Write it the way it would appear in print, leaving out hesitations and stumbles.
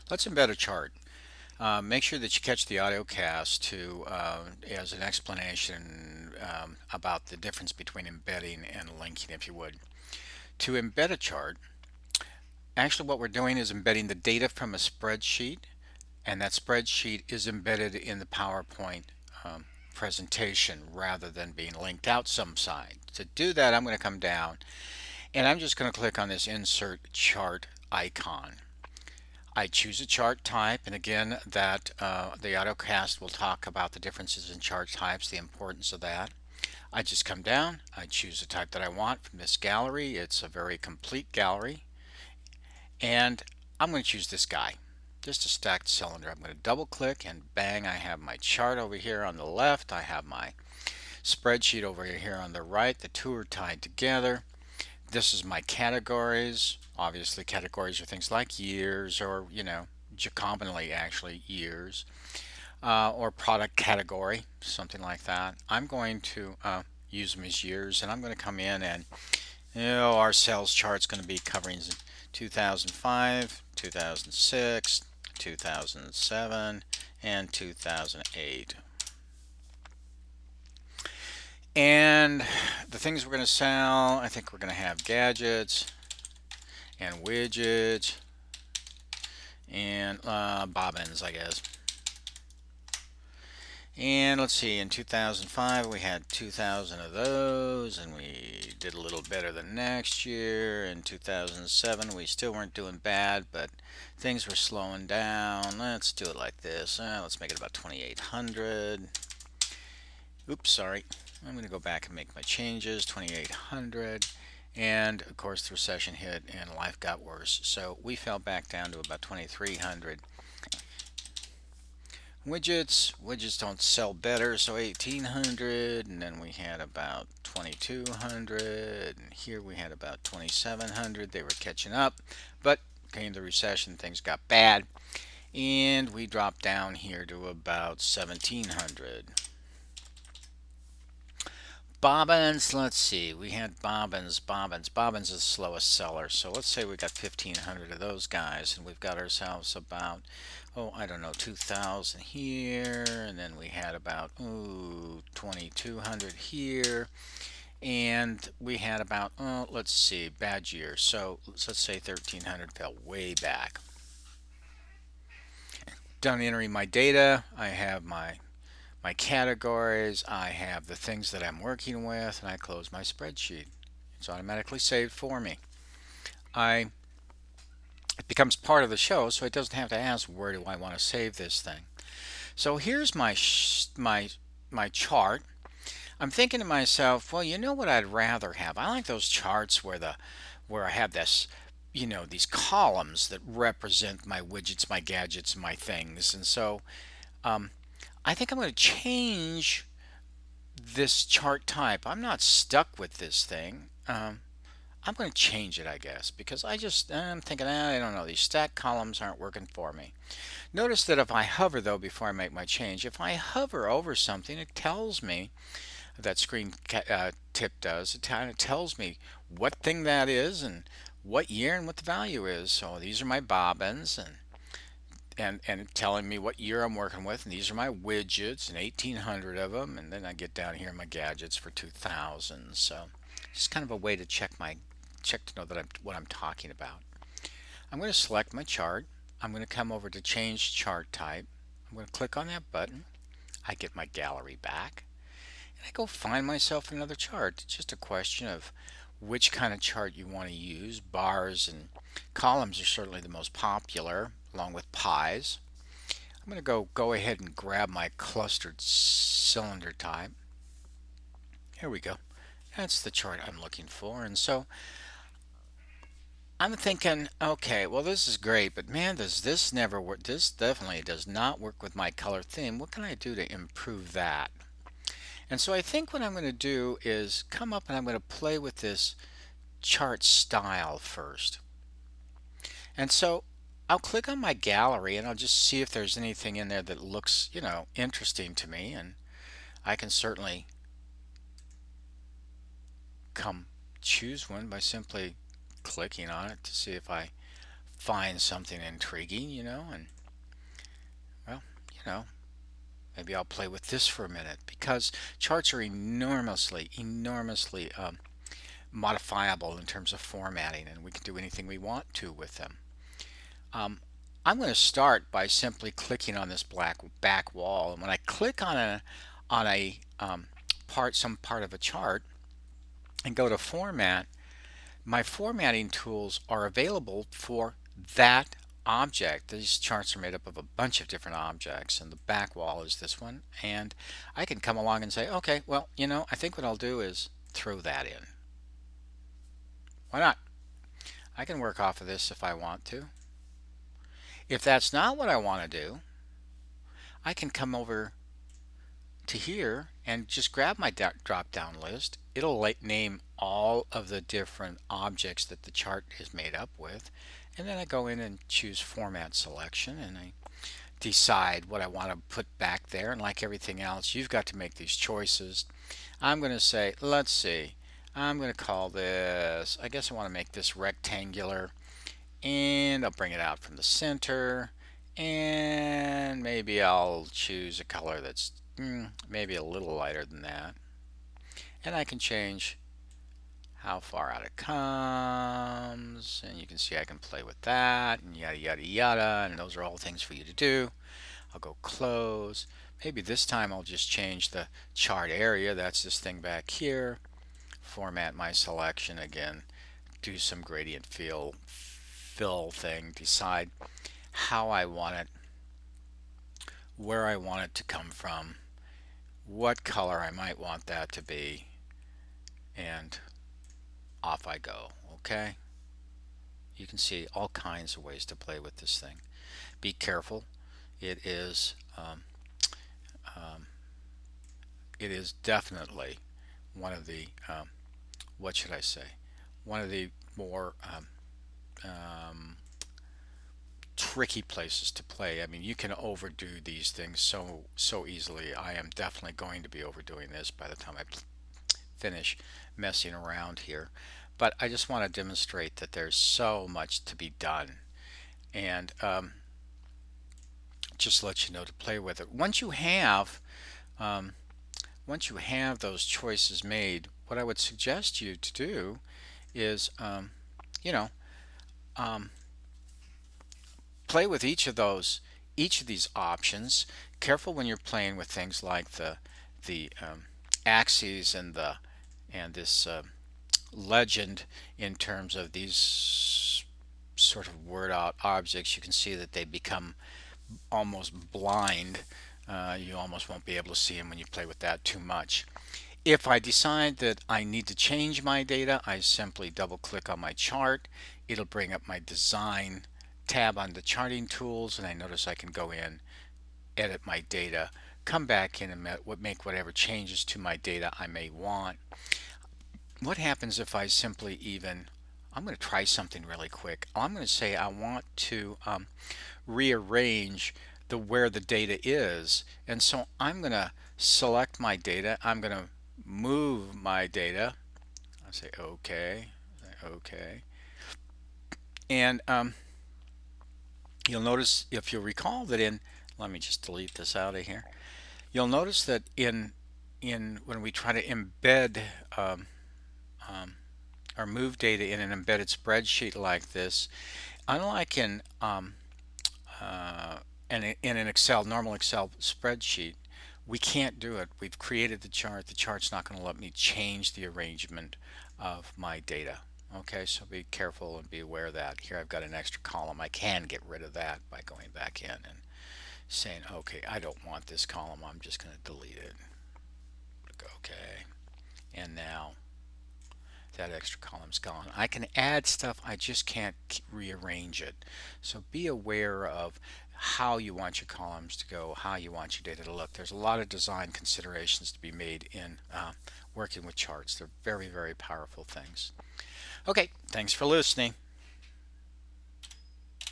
Let's embed a chart. Make sure that you catch the audio cast to as an explanation about the difference between embedding and linking, if you would. To embed a chart, actually what we're doing is embedding the data from a spreadsheet, and that spreadsheet is embedded in the PowerPoint um, presentation rather than being linked out some side. To do that, I'm going to come down and I'm just going to click on this Insert Chart icon. I choose a chart type, and again, that the AutoCast will talk about the differences in chart types, the importance of that. I just come down, I choose the type that I want from this gallery. It's a very complete gallery, and I'm going to choose this guy, just a stacked cylinder. I'm going to double click, and bang, I have my chart over here on the left. I have my spreadsheet over here on the right. The two are tied together. This is my categories. Obviously, categories are things like years, or commonly actually years, or product category, something like that. I'm going to use them as years, and I'm going to come in and our sales chart's going to be covering 2005, 2006, 2007, and 2008. And the things we're going to sell, I think we're going to have gadgets and widgets and bobbins, I guess. And let's see, in 2005 we had 2,000 of those, and we did a little better the next year. In 2007 we still weren't doing bad, but things were slowing down. Let's do it like this. Let's make it about 2,800. Oops, sorry. I'm going to go back and make my changes. 2,800. And of course the recession hit and life got worse, so we fell back down to about 2,300. Widgets don't sell better, so 1,800, and then we had about 2,200, and here we had about 2,700. They were catching up, but came the recession, things got bad, and we dropped down here to about 1,700. Bobbins, let's see, we had bobbins. Bobbins is the slowest seller, so let's say we got 1,500 of those guys, and we've got ourselves about, oh, I don't know, 2,000 here, and then we had about, 2,200 here, and we had about, let's see, bad year, so let's say 1,300 fell way back. Done entering my data, I have my categories, I have the things that I'm working with, and I close my spreadsheet. It's automatically saved for me. It becomes part of the show, so it doesn't have to ask where do I want to save this thing. So here's my chart. I'm thinking to myself, well, you know what I'd rather have? I like those charts where I have this, these columns that represent my widgets, my gadgets, my things, and so um, I think I'm going to change this chart type. I'm not stuck with this thing. I'm going to change it, I guess, because I'm thinking, I don't know, these stack columns aren't working for me. Notice that if I hover, though, before I make my change, if I hover over something, it tells me, that screen tip does, it kind of tells me what thing that is and what year and what the value is. So these are my bobbins, and telling me what year I'm working with, and these are my widgets, and 1,800 of them, and then I get down here in my gadgets for 2,000. So just kind of a way to check to know that what I'm talking about. I'm going to select my chart. I'm going to come over to change chart type. I'm going to click on that button. I get my gallery back, and I go find myself another chart. It's just a question of which kind of chart you want to use. Bars and columns are certainly the most popular, along with pies. I'm going to go ahead and grab my clustered cylinder type. Here we go. That's the chart I'm looking for. And so I'm thinking, okay, well, this is great, but man, does this never work? This definitely does not work with my color theme. What can I do to improve that? And so I think what I'm going to do is come up and I'm going to play with this chart style first. And so I'll click on my gallery and I'll just see if there's anything in there that looks, interesting to me. And I can certainly come choose one by simply clicking on it to see if I find something intriguing, and well, you know, maybe I'll play with this for a minute because charts are enormously modifiable in terms of formatting, and we can do anything we want to with them. Um, I'm going to start by simply clicking on this black back wall, and when I click on some part of a chart and go to format, my formatting tools are available for that object. These charts are made up of a bunch of different objects, and the back wall is this one, and I can come along and say, okay, well, I think what I'll do is throw that in. Why not? I can work off of this if I want to. If that's not what I want to do, I can come over to here and just grab my drop down list. It'll name all of the different objects that the chart is made up with, and then I go in and choose format selection, and I decide what I want to put back there. And like everything else, you've got to make these choices. I'm going to say, let's see, I'm going to call this, I guess I want to make this rectangular, and I'll bring it out from the center, and maybe I'll choose a color that's maybe a little lighter than that, and I can change how far out it comes, and you can see I can play with that, and yada yada yada, and those are all things for you to do. I'll go close. Maybe this time I'll just change the chart area. That's this thing back here. Format my selection again. Do some gradient fill thing. Decide how I want it, where I want it to come from, what color I might want that to be, and off I go. Okay? You can see all kinds of ways to play with this thing. Be careful. It is um, it is definitely one of the what should I say? One of the more um, tricky places to play. I mean, you can overdo these things so easily. I am definitely going to be overdoing this by the time I finish messing around here. But I just want to demonstrate that there's so much to be done, and just let you know to play with it. Um, once you have those choices made, what I would suggest you to do is, you know, um, play with each of these options. Careful when you're playing with things like the axes and this legend in terms of these sort of word out objects. You can see that they become almost blind. You almost won't be able to see them when you play with that too much. If I decide that I need to change my data, I simply double click on my chart. It'll bring up my design tab on the charting tools, and I notice I can go in, edit my data, come back in and make whatever changes to my data I may want. What happens if I simply I'm going to try something really quick. I'm going to say I want to rearrange where the data is, and so I'm going to select my data. I'm going to move my data. I say okay, and you'll notice, if you'll recall, that let me just delete this out of here. You'll notice that in when we try to embed um, or move data in an embedded spreadsheet like this, unlike in an normal Excel spreadsheet, we can't do it. We've created the chart. The chart's not going to let me change the arrangement of my data. Okay, so be careful and be aware of that. Here I've got an extra column. I can get rid of that by going back in and saying, okay, I don't want this column. I'm just going to delete it. Okay, and now that extra column's gone. I can add stuff, I just can't rearrange it. So be aware of how you want your columns to go, how you want your data to look. There's a lot of design considerations to be made in working with charts. They're very, very powerful things. Okay, thanks for listening.